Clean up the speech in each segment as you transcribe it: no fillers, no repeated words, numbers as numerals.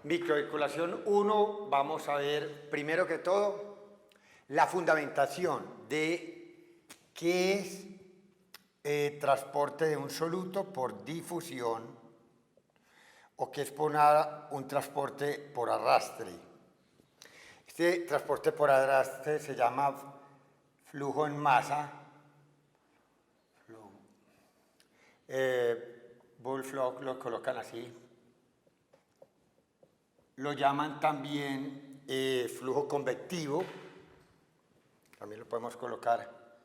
Microcirculación 1, vamos a ver primero que todo la fundamentación de qué es transporte de un soluto por difusión o qué es un transporte por arrastre. Este transporte por arrastre se llama flujo en masa. Bullfrog lo colocan así. Lo llaman también flujo convectivo. También lo podemos colocar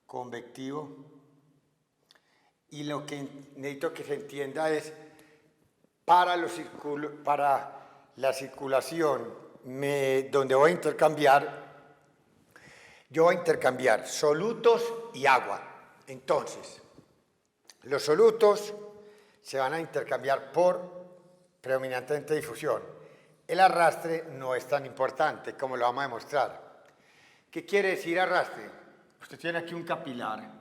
convectivo. Y lo que necesito que se entienda es para la circulación donde voy a intercambiar, yo voy a intercambiar solutos y agua. Entonces, los solutos se van a intercambiar por predominantemente difusión. El arrastre no es tan importante como lo vamos a demostrar. ¿Qué quiere decir arrastre? Usted tiene aquí un capilar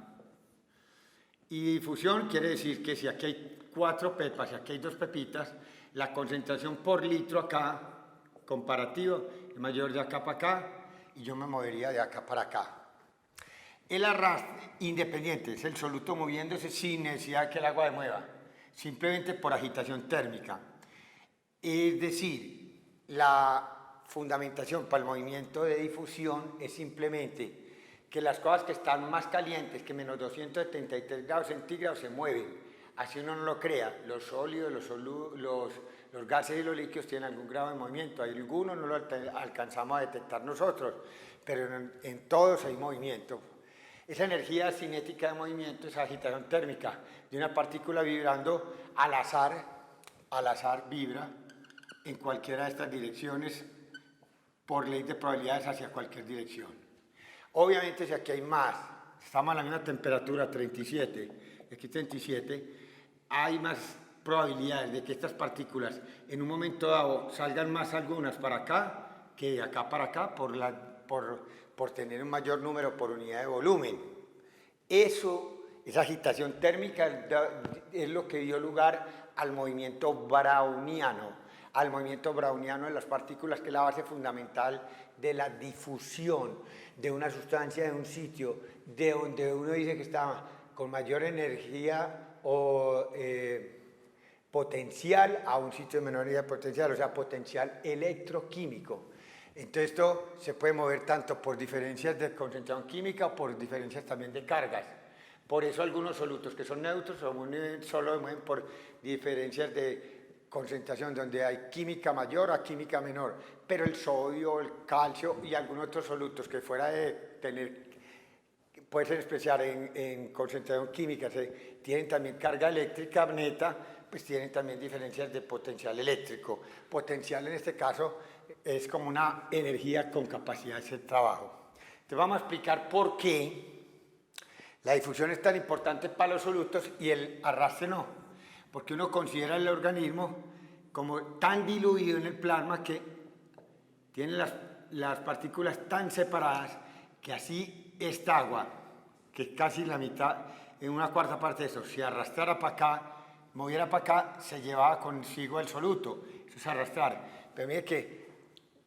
y difusión quiere decir que si aquí hay 4 pepas y aquí hay 2 pepitas, la concentración por litro acá, comparativo, es mayor de acá para acá y yo me movería de acá para acá. El arrastre independiente es el soluto moviéndose sin necesidad de que el agua se mueva, simplemente por agitación térmica. Es decir, la fundamentación para el movimiento de difusión es simplemente que las cosas que están más calientes que menos 273 grados centígrados se mueven. Así uno no lo crea, los sólidos, los gases y los líquidos tienen algún grado de movimiento. Hay algunos no lo alcanzamos a detectar nosotros, pero en todos hay movimiento. Esa energía cinética de movimiento, esa agitación térmica de una partícula vibrando al azar vibra en cualquiera de estas direcciones por ley de probabilidades hacia cualquier dirección. Obviamente si aquí hay más, estamos a la misma temperatura, 37, aquí 37, hay más probabilidades de que estas partículas en un momento dado salgan más algunas para acá que de acá para acá por tener un mayor número por unidad de volumen. Esa agitación térmica es lo que dio lugar al movimiento browniano. Al movimiento browniano de las partículas, que es la base fundamental de la difusión de una sustancia de un sitio de donde uno dice que está con mayor energía o potencial a un sitio de menor energía potencial, o sea, potencial electroquímico. Entonces esto se puede mover tanto por diferencias de concentración química o por diferencias también de cargas. Por eso algunos solutos que son neutros solo se mueven por diferencias de concentración donde hay química mayor a química menor, pero el sodio, el calcio y algunos otros solutos que fuera de tener, puede ser especial en concentración química, tienen también carga eléctrica neta, pues tienen también diferencias de potencial eléctrico. Potencial en este caso es como una energía con capacidad de hacer trabajo. Entonces vamos a explicar por qué la difusión es tan importante para los solutos y el arrastre no. Porque uno considera el organismo como tan diluido en el plasma que tiene las partículas tan separadas que así esta agua, que es casi la mitad, en una cuarta parte de eso, si arrastrara para acá, moviera para acá, se llevaba consigo el soluto. Eso es arrastrar. Pero mire que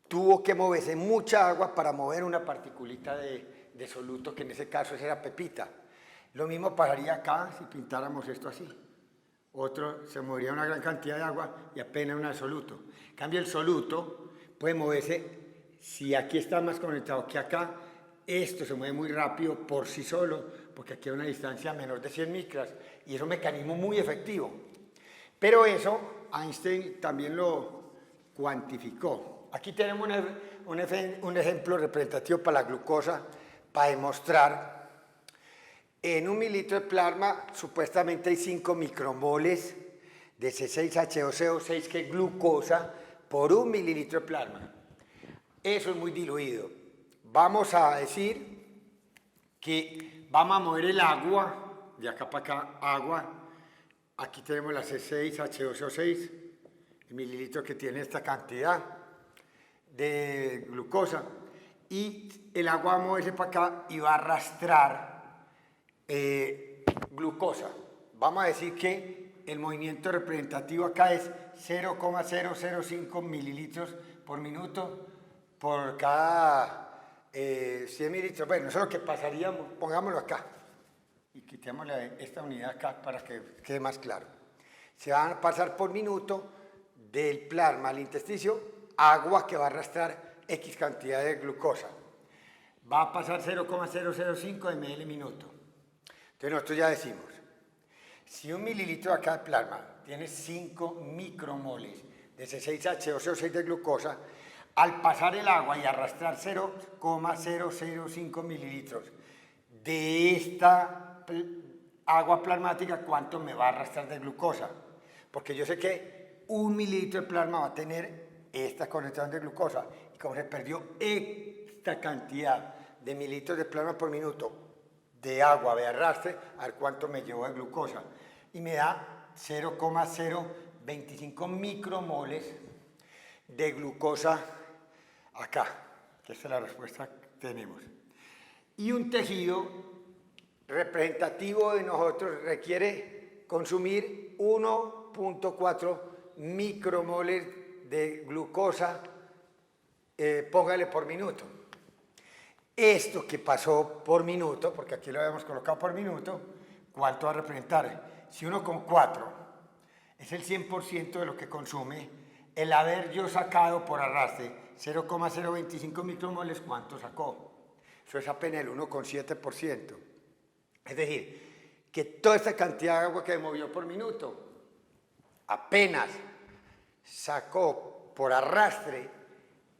tuvo que moverse mucha agua para mover una particulita de soluto, que en ese caso esa era pepita. Lo mismo pasaría acá si pintáramos esto así. Otro se movería una gran cantidad de agua y apenas un soluto. En cambio, el soluto puede moverse, si aquí está más conectado que acá, esto se mueve muy rápido por sí solo, porque aquí hay una distancia menor de 100 micras y es un mecanismo muy efectivo. Pero eso Einstein también lo cuantificó. Aquí tenemos un ejemplo representativo para la glucosa para demostrar. En 1 mililitro de plasma supuestamente hay 5 micromoles de C6H12O6, que es glucosa, por 1 mililitro de plasma. Eso es muy diluido. Vamos a decir que vamos a mover el agua, de acá para acá, agua. Aquí tenemos la C6H12O6, el mililitro que tiene esta cantidad de glucosa. Y el agua va a moverse para acá y va a arrastrar glucosa. Vamos a decir que el movimiento representativo acá es 0,005 mililitros por minuto por cada 100 mililitros. Bueno, eso es lo que pasaríamos, pongámoslo acá y quitémosle esta unidad acá para que quede más claro. Se van a pasar por minuto del plasma al intersticio agua que va a arrastrar X cantidad de glucosa. Va a pasar 0,005 ml minuto. Entonces nosotros ya decimos, si un mililitro acá de plasma tiene 5 micromoles de C6H12O6 de glucosa, al pasar el agua y arrastrar 0,005 mililitros de esta agua plasmática, ¿cuánto me va a arrastrar de glucosa? Porque yo sé que un mililitro de plasma va a tener esta concentración de glucosa. Y como se perdió esta cantidad de mililitros de plasma por minuto de agua de arrastre, a ver cuánto me llevó de glucosa. Y me da 0,025 micromoles de glucosa acá, que esta es la respuesta que tenemos. Y un tejido representativo de nosotros requiere consumir 1,4 micromoles de glucosa, póngale por minuto. Esto que pasó por minuto, porque aquí lo habíamos colocado por minuto, ¿cuánto va a representar? Si 1,4 es el 100% de lo que consume, el haber yo sacado por arrastre 0,025 micromoles, ¿cuánto sacó? Eso es apenas el 1,7%. Es decir, que toda esta cantidad de agua que movió por minuto, apenas sacó por arrastre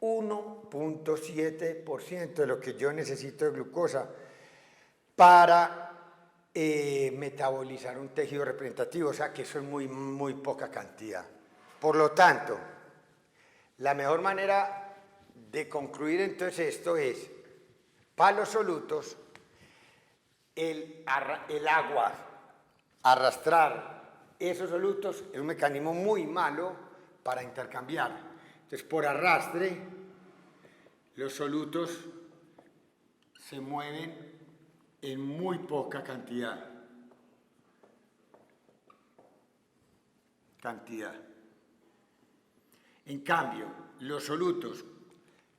1,7% de lo que yo necesito de glucosa para metabolizar un tejido representativo, o sea que eso es muy poca cantidad. Por lo tanto, la mejor manera de concluir entonces esto es, para los solutos, el agua, arrastrar esos solutos es un mecanismo muy malo para intercambiar. Entonces, por arrastre, los solutos se mueven en muy poca cantidad. En cambio, los solutos,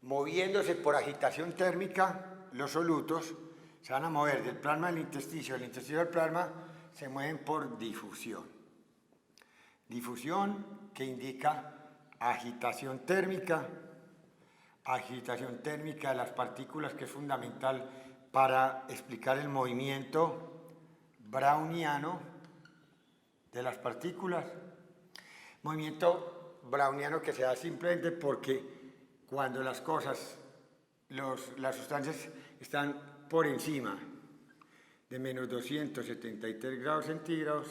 moviéndose por agitación térmica, los solutos se van a mover del plasma al intersticio, del intersticio al plasma, se mueven por difusión. Difusión que indica agitación térmica de las partículas, que es fundamental para explicar el movimiento browniano de las partículas. Movimiento browniano que se da simplemente porque cuando las cosas, las sustancias están por encima de menos 273 grados centígrados,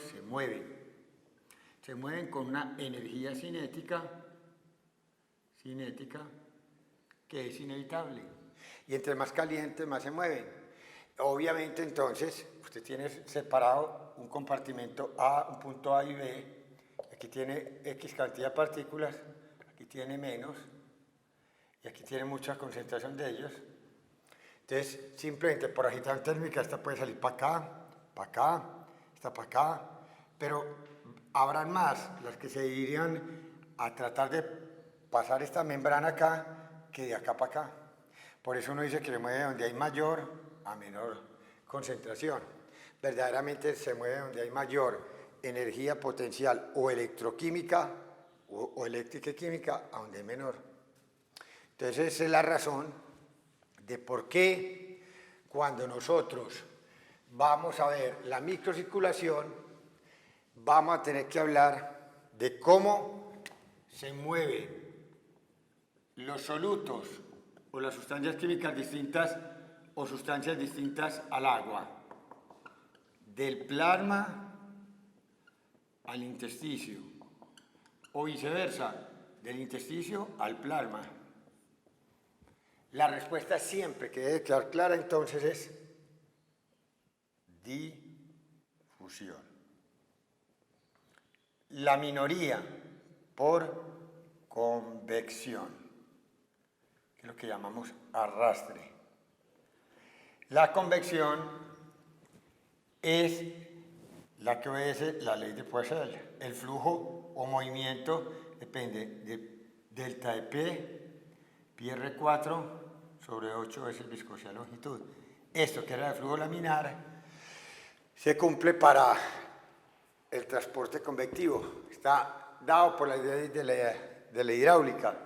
se mueven con una energía cinética que es inevitable. Y entre más caliente, más se mueven. Obviamente, entonces, usted tiene separado un compartimento A, un punto A y B. Aquí tiene X cantidad de partículas, aquí tiene menos, y aquí tiene mucha concentración de ellos. Entonces, simplemente por agitación térmica, esta puede salir para acá, esta para acá, pero habrán más las que se irían a tratar de pasar esta membrana acá que de acá para acá. Por eso uno dice que se mueve donde hay mayor a menor concentración. Verdaderamente se mueve donde hay mayor energía potencial o electroquímica o eléctrica y química, a donde hay menor. Entonces esa es la razón de por qué cuando nosotros vamos a ver la microcirculación, vamos a tener que hablar de cómo se mueven los solutos o las sustancias químicas distintas o sustancias distintas al agua, del plasma al intersticio, o viceversa, del intersticio al plasma. La respuesta siempre que debe quedar clara entonces es difusión. La minoría por convección, que es lo que llamamos arrastre. La convección es la que obedece la ley de Poiseuille. El flujo o movimiento depende de delta de pi R4 sobre 8 veces viscosidad longitud. Esto que era el flujo laminar se cumple para el transporte convectivo. Está dado por la idea de la hidráulica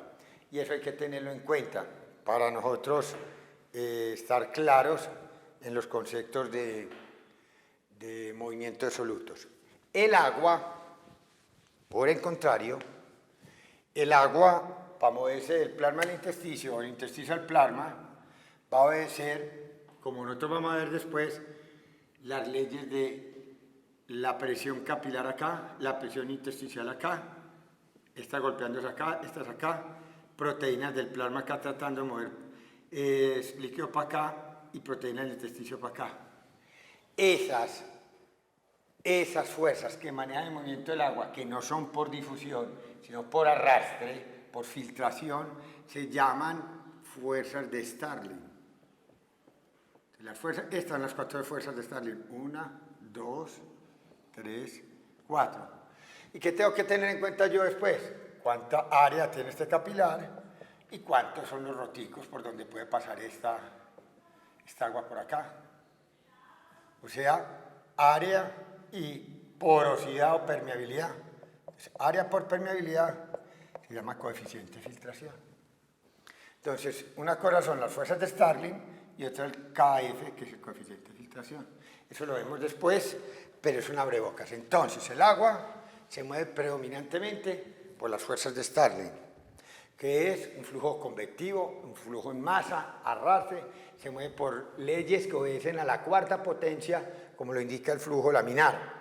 y eso hay que tenerlo en cuenta para nosotros estar claros en los conceptos de movimientos solutos. El agua, por el contrario, el agua, para moverse del plasma al intersticio o del intersticio al plasma, va a obedecer, como nosotros vamos a ver después, las leyes de la presión capilar acá, la presión intersticial acá, esta golpeándose acá, estas acá, proteínas del plasma acá tratando de mover líquido para acá y proteínas del intersticio para acá. Esas fuerzas que manejan el movimiento del agua, que no son por difusión, sino por arrastre, por filtración, se llaman fuerzas de Starling. Estas son las 4 fuerzas de Starling. 1, 2, 3, 4. ¿Y qué tengo que tener en cuenta yo después? ¿Cuánta área tiene este capilar? ¿Y cuántos son los roticos por donde puede pasar esta agua por acá? O sea, área y porosidad o permeabilidad. Entonces, área por permeabilidad se llama coeficiente de filtración. Entonces, una cosa son las fuerzas de Starling y otra el KF, que es el coeficiente de filtración. Eso lo vemos después, pero es un abrebocas. Entonces, el agua se mueve predominantemente por las fuerzas de Starling, que es un flujo convectivo, un flujo en masa, arrastre, se mueve por leyes que obedecen a la cuarta potencia, como lo indica el flujo laminar.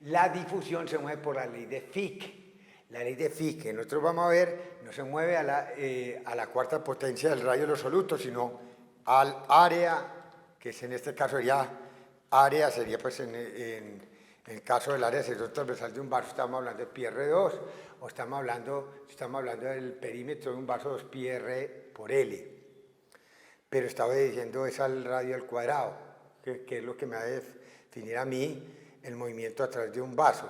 La difusión se mueve por la ley de Fick. La ley de Fick, que nosotros vamos a ver, no se mueve a la cuarta potencia del radio de los solutos, sino al área, que es en este caso sería área, sería pues en el caso del área de sección transversal de un vaso, estamos hablando de pi R2, o estamos hablando del perímetro de un vaso 2 pi R por L. Pero está obedeciendo es al radio al cuadrado, que es lo que me va a definir a mí el movimiento a través de un vaso.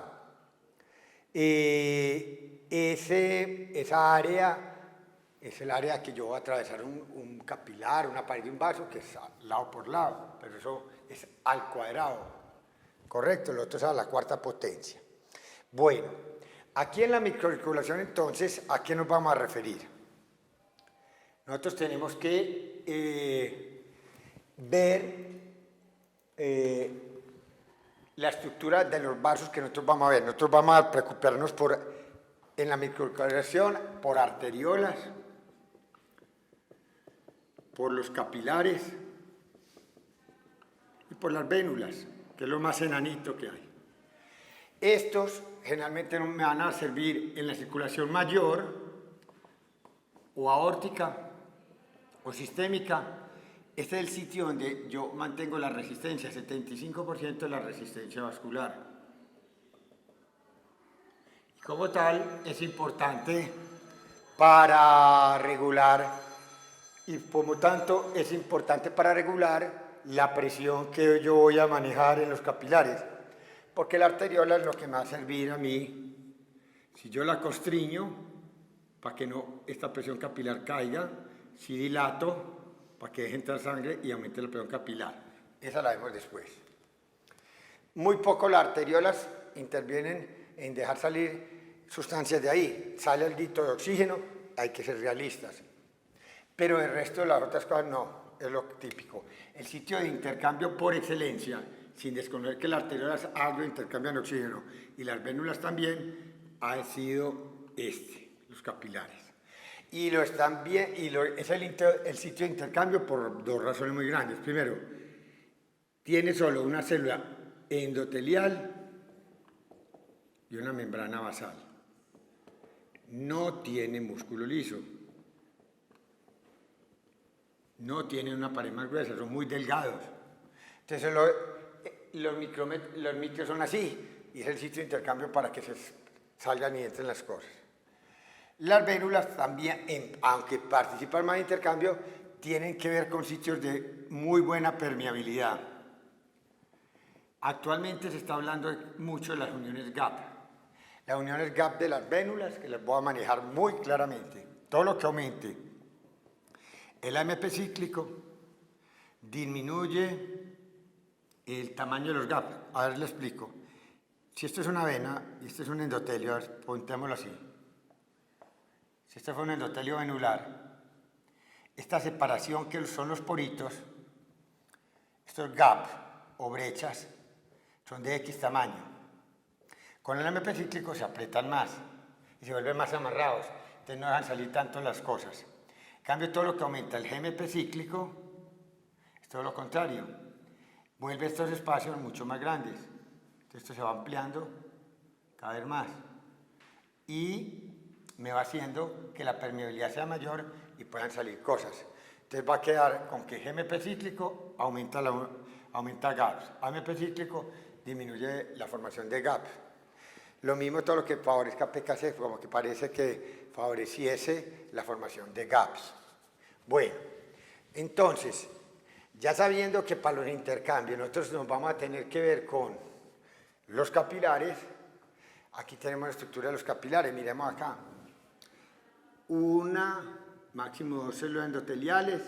Esa área es el área que yo voy a atravesar un capilar, una pared de un vaso, que es lado por lado, pero eso es al cuadrado, correcto, lo otro es a la cuarta potencia. Bueno, aquí en la microcirculación entonces, ¿a qué nos vamos a referir? Nosotros tenemos que ver la estructura de los vasos que nosotros vamos a ver. Nosotros vamos a preocuparnos en la microcirculación por arteriolas, por los capilares y por las vénulas, que es lo más enanito que hay. Estos generalmente me van a servir en la circulación mayor o aórtica o sistémica. Este es el sitio donde yo mantengo la resistencia, 75% de la resistencia vascular. Y como tal, es importante para regular, y como tanto es importante para regular la presión que yo voy a manejar en los capilares, porque la arteriola es lo que me va a servir a mí, si yo la constriño, para que esta presión capilar caiga, si dilato, para que deje entrar sangre y aumente la presión capilar. Esa la vemos después. Muy poco las arteriolas intervienen en dejar salir sustancias de ahí. Sale alguito de oxígeno, hay que ser realistas. Pero el resto de las otras cosas no, es lo típico. El sitio de intercambio por excelencia, sin desconocer que las arteriolas algo intercambian oxígeno y las vénulas también, ha sido los capilares. Y es el sitio de intercambio por dos razones muy grandes. Primero, tiene solo una célula endotelial y una membrana basal. No tiene músculo liso. No tiene una pared más gruesa, son muy delgados. Entonces los micros son así y es el sitio de intercambio para que se salgan y entren las cosas. Las vénulas también, aunque participan más en intercambio, tienen que ver con sitios de muy buena permeabilidad. Actualmente se está hablando mucho de las uniones gap. Las uniones gap de las vénulas, que las voy a manejar muy claramente. Todo lo que aumente el AMP cíclico disminuye el tamaño de los gaps. A ver, le explico. Si esto es una vena y esto es un endotelio, a ver, pontémoslo así. Si este fue un endotelio venular, esta separación que son los poritos, estos gaps o brechas, son de X tamaño. Con el AMP cíclico se aprietan más y se vuelven más amarrados, entonces no dejan salir tanto las cosas. En cambio, todo lo que aumenta el GMP cíclico es todo lo contrario, vuelve estos espacios mucho más grandes. Entonces esto se va ampliando cada vez más y me va haciendo que la permeabilidad sea mayor y puedan salir cosas. Entonces va a quedar con que GMP cíclico aumenta gaps, AMP cíclico disminuye la formación de gaps. Lo mismo todo lo que favorezca PKC, como que parece que favoreciese la formación de gaps. Bueno, entonces, ya sabiendo que para los intercambios nosotros nos vamos a tener que ver con los capilares, aquí tenemos la estructura de los capilares, miremos acá. Una, máximo dos células endoteliales,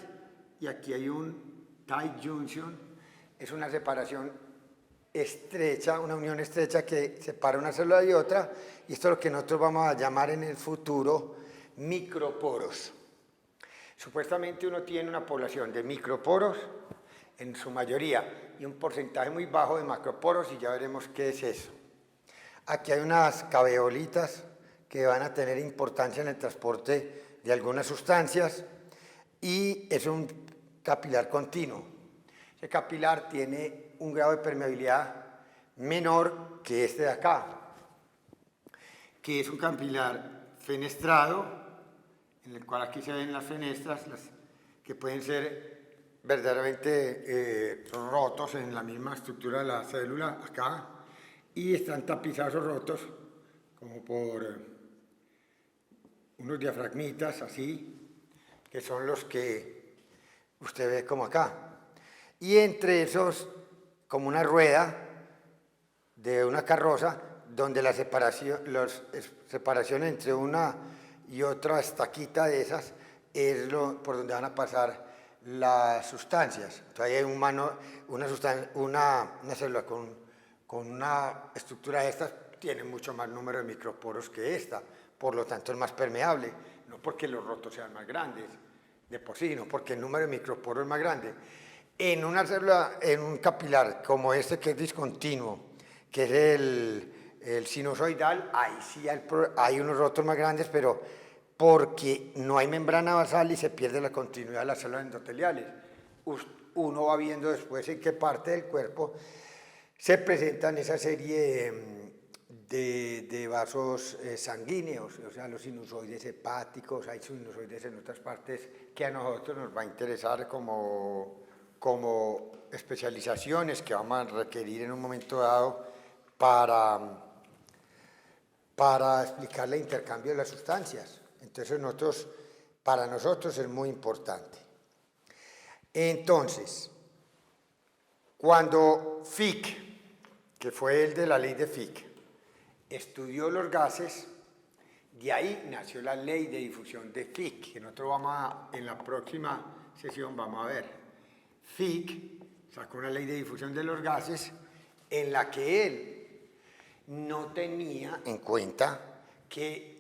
y aquí hay un tight junction, es una separación estrecha, una unión estrecha que separa una célula de otra, y esto es lo que nosotros vamos a llamar en el futuro microporos. Supuestamente uno tiene una población de microporos en su mayoría y un porcentaje muy bajo de macroporos, y ya veremos qué es eso. Aquí hay unas caveolitas que van a tener importancia en el transporte de algunas sustancias, y es un capilar continuo. Ese capilar tiene un grado de permeabilidad menor que este de acá, que es un capilar fenestrado, en el cual aquí se ven las fenestras, que pueden ser verdaderamente rotos en la misma estructura de la célula, acá, y están tapizados o rotos como por unos diafragmitas así, que son los que usted ve como acá. Y entre esos, como una rueda de una carroza, donde la separación entre una y otra estaquita de esas es por donde van a pasar las sustancias. Entonces hay una célula con una estructura de estas tiene mucho más número de microporos que esta, por lo tanto es más permeable, no porque los rotos sean más grandes de por sí, sino porque el número de microporos es más grande. En una célula, en un capilar como este que es discontinuo, que es el sinusoidal, ahí sí hay unos rotos más grandes, pero porque no hay membrana basal y se pierde la continuidad de las células endoteliales. Uno va viendo después en qué parte del cuerpo se presentan esa serie de vasos sanguíneos, o sea, los sinusoides hepáticos, hay sinusoides en otras partes que a nosotros nos va a interesar como especializaciones que vamos a requerir en un momento dado para explicar el intercambio de las sustancias. Entonces para nosotros es muy importante. Entonces, cuando Fick, que fue el de la ley de Fick, estudió los gases, de ahí nació la ley de difusión de Fick, que nosotros en la próxima sesión vamos a ver. Fick sacó una ley de difusión de los gases en la que él no tenía en cuenta que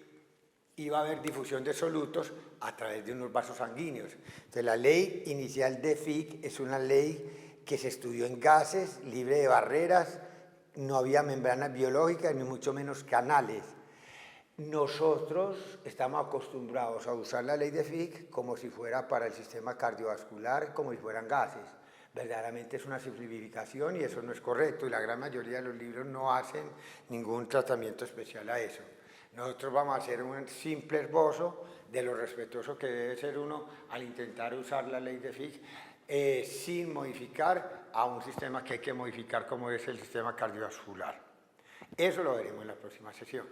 iba a haber difusión de solutos a través de unos vasos sanguíneos. Entonces, la ley inicial de Fick es una ley que se estudió en gases, libre de barreras, no había membranas biológicas, ni mucho menos canales. Nosotros estamos acostumbrados a usar la ley de Fick como si fuera para el sistema cardiovascular, como si fueran gases. Verdaderamente es una simplificación y eso no es correcto, y la gran mayoría de los libros no hacen ningún tratamiento especial a eso. Nosotros vamos a hacer un simple esbozo de lo respetuoso que debe ser uno al intentar usar la ley de Fick sin modificar a un sistema que hay que modificar como es el sistema cardiovascular. Eso lo veremos en la próxima sesión.